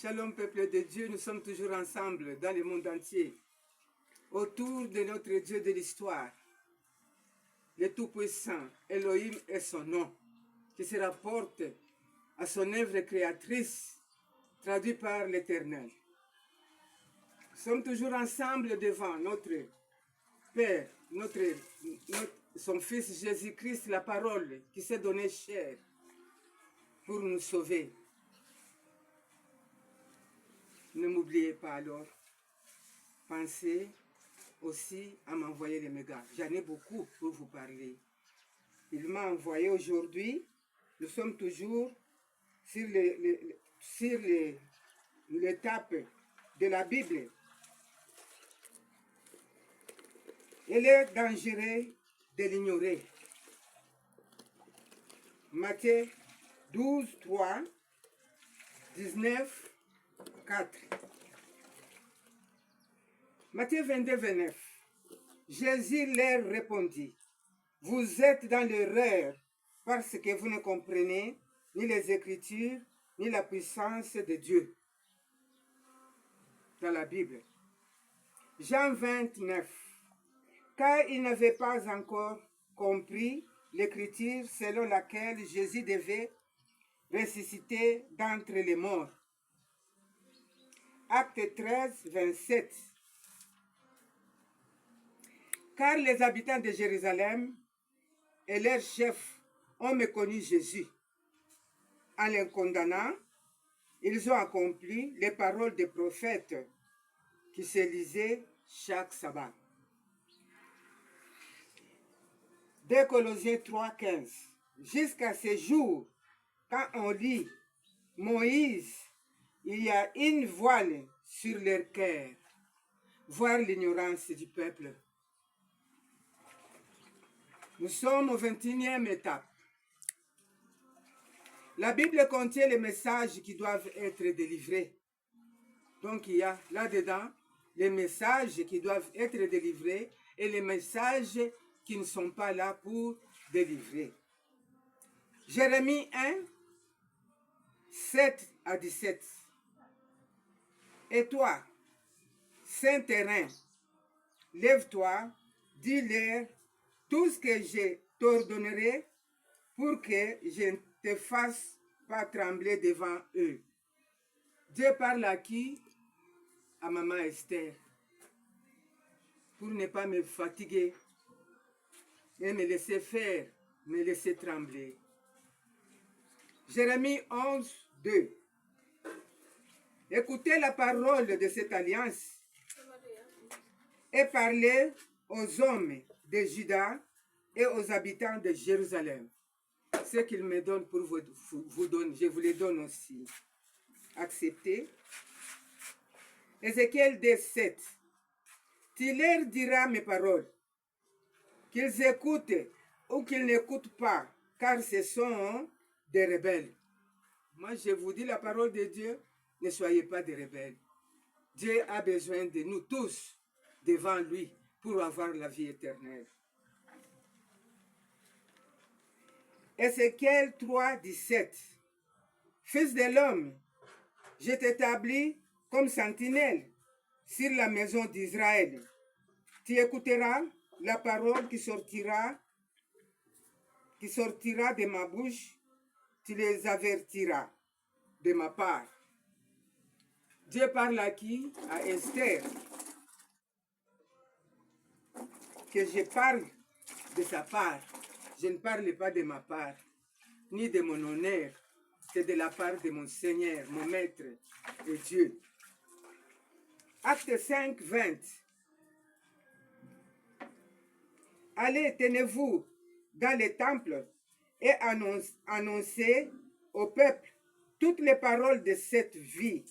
Shalom peuple de Dieu, nous sommes toujours ensemble dans le monde entier, autour de notre Dieu de l'histoire, le Tout-Puissant, Elohim est son nom, qui se rapporte à son œuvre créatrice, traduite par l'Éternel. Nous sommes toujours ensemble devant notre Père, son Fils Jésus-Christ, la parole qui s'est donné chair pour nous sauver. Ne m'oubliez pas alors, pensez aussi à m'envoyer les mégas. J'en ai beaucoup pour vous parler. Il m'a envoyé aujourd'hui, nous sommes toujours sur l'étape de la Bible. Il est dangereux de l'ignorer. Matthieu 12, 3, 19, 4. Matthieu 22, 29. Jésus leur répondit, vous êtes dans l'erreur parce que vous ne comprenez ni les Écritures, ni la puissance de Dieu. Dans la Bible. Jean 29. Car ils n'avaient pas encore compris l'Écriture selon laquelle Jésus devait ressusciter d'entre les morts. Acte 13, 27. Car les habitants de Jérusalem et leurs chefs ont méconnu Jésus. En le condamnant, ils ont accompli les paroles des prophètes qui se lisaient chaque sabbat. 2 Colossiens 3, 15. Jusqu'à ce jour, quand on lit Moïse, il y a une voile sur leur cœur, voir l'ignorance du peuple. Nous sommes au 21e étape. La Bible contient les messages qui doivent être délivrés. Donc il y a là-dedans les messages qui doivent être délivrés et les messages qui ne sont pas là pour délivrer. Jérémie 1, 7 à 17. Et toi, Saint-Terrain, lève-toi, dis-leur tout ce que je t'ordonnerai pour que je ne te fasse pas trembler devant eux. Dieu parle à qui? À maman Esther. Pour ne pas me fatiguer et me laisser faire, me laisser trembler. Jérémie 11, 2. Écoutez la parole de cette alliance et parlez aux hommes de Juda et aux habitants de Jérusalem. Ce qu'il me donne pour vous donner, je vous les donne aussi. Acceptez. Ézéchiel 17. Tu leur diras mes paroles, qu'ils écoutent ou qu'ils n'écoutent pas, car ce sont des rebelles. Moi, je vous dis la parole de Dieu, ne soyez pas des rebelles. Dieu a besoin de nous tous devant lui pour avoir la vie éternelle. Ézéchiel 3, 17. Fils de l'homme, je t'établis comme sentinelle sur la maison d'Israël. Tu écouteras la parole qui sortira de ma bouche, tu les avertiras de ma part. Dieu parle à qui? À Esther. Que je parle de sa part. Je ne parle pas de ma part, ni de mon honneur. C'est de la part de mon Seigneur, mon Maître et Dieu. Acte 5, 20. Allez, tenez-vous dans les temples et annoncez au peuple toutes les paroles de cette vie.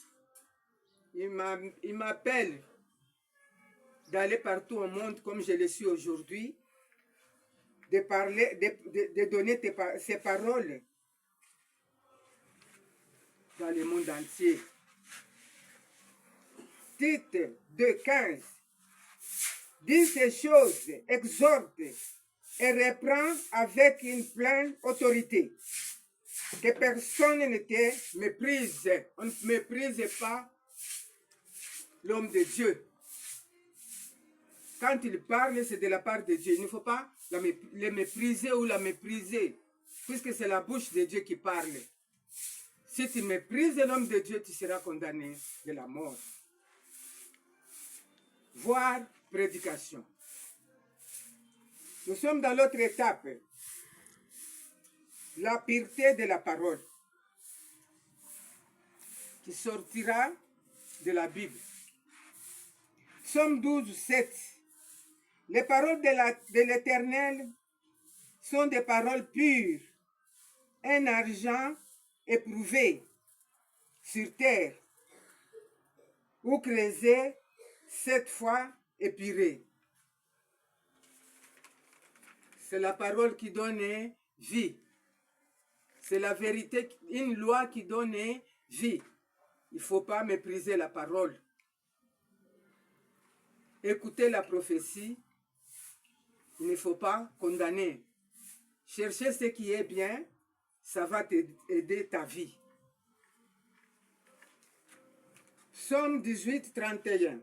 Il m'appelle d'aller partout au monde comme je le suis aujourd'hui, de parler, de donner ces paroles dans le monde entier. Tite 2,15. Dis ces choses, exhorte et reprend avec une pleine autorité. que personne ne te méprise. On ne méprise pas l'homme de Dieu. Quand il parle, c'est de la part de Dieu. Il ne faut pas le mépriser ou la mépriser, puisque c'est la bouche de Dieu qui parle. Si tu méprises l'homme de Dieu, tu seras condamné de la mort. Voire prédication. Nous sommes dans l'autre étape. La pureté de la parole qui sortira de la Bible. Psaume 12, 7. Les paroles de l'Éternel sont des paroles pures, un argent éprouvé sur terre, ou creusé 7 fois épuré. C'est la parole qui donne vie. C'est la vérité, une loi qui donne vie. Il ne faut pas mépriser la parole. Écoutez la prophétie. Il ne faut pas condamner. Chercher ce qui est bien, ça va t'aider ta vie. Psaume 18, 31.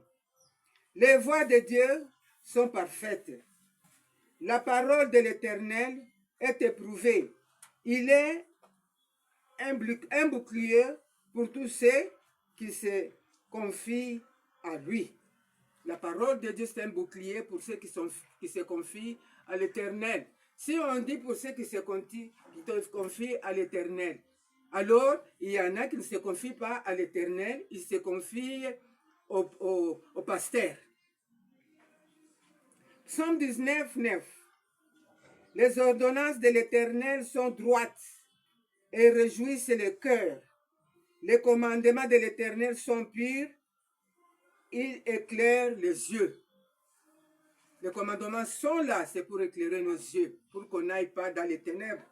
Les voies de Dieu sont parfaites. La parole de l'Éternel est éprouvée. Il est un bouclier pour tous ceux qui se confient à lui. La parole de Dieu, c'est un bouclier pour ceux qui se confient à l'Éternel. Si on dit pour ceux qui se confient à l'Éternel, alors il y en a qui ne se confient pas à l'Éternel, ils se confient au pasteur. Psaume 19, 9. Les ordonnances de l'Éternel sont droites et réjouissent le cœur. Les commandements de l'Éternel sont purs, ils éclairent les yeux. Les commandements sont là, c'est pour éclairer nos yeux, pour qu'on n'aille pas dans les ténèbres.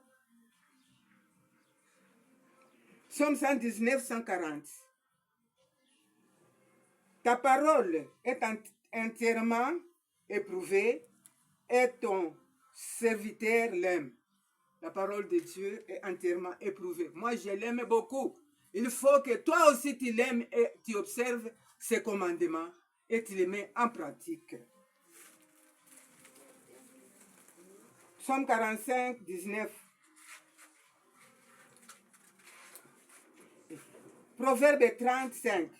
Psaume 119, 140. Ta parole est entièrement éprouvée et ton serviteur l'aime. La parole de Dieu est entièrement éprouvée. Moi, je l'aime beaucoup. Il faut que toi aussi tu l'aimes et tu observes ses commandements et tu les mets en pratique. Psaume 45, 19. Proverbe 35.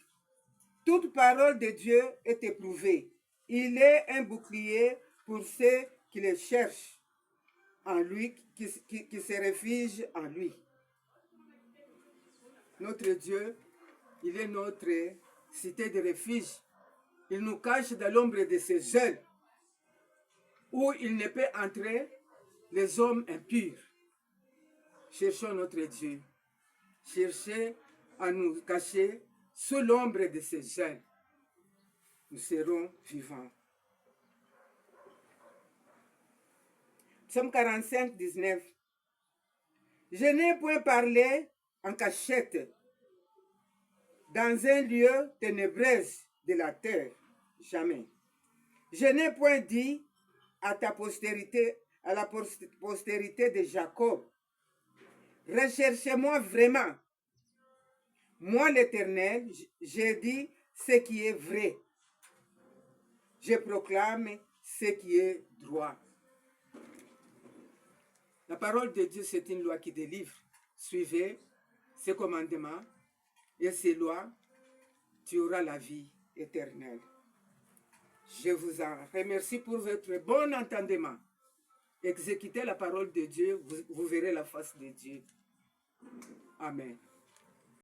Toute parole de Dieu est éprouvée. Il est un bouclier pour ceux qui le cherchent en lui, qui se réfugient en lui. Notre Dieu, il est notre cité de refuge. Il nous cache dans l'ombre de ses ailes, où il ne peut entrer les hommes impurs. Cherchons notre Dieu. Cherchez à nous cacher sous l'ombre de ses ailes. Nous serons vivants. Psaume 45, 19. Je n'ai point parlé en cachette dans un lieu ténébreux de la terre. Jamais. Je n'ai point dit à ta postérité, à la postérité de Jacob, recherchez-moi vraiment. Moi, l'Éternel, j'ai dit ce qui est vrai. Je proclame ce qui est droit. La parole de Dieu, c'est une loi qui délivre. Suivez ses commandements et ses lois, tu auras la vie éternelle. Je vous en remercie pour votre bon entendement. Exécutez la parole de Dieu, vous verrez la face de Dieu. Amen.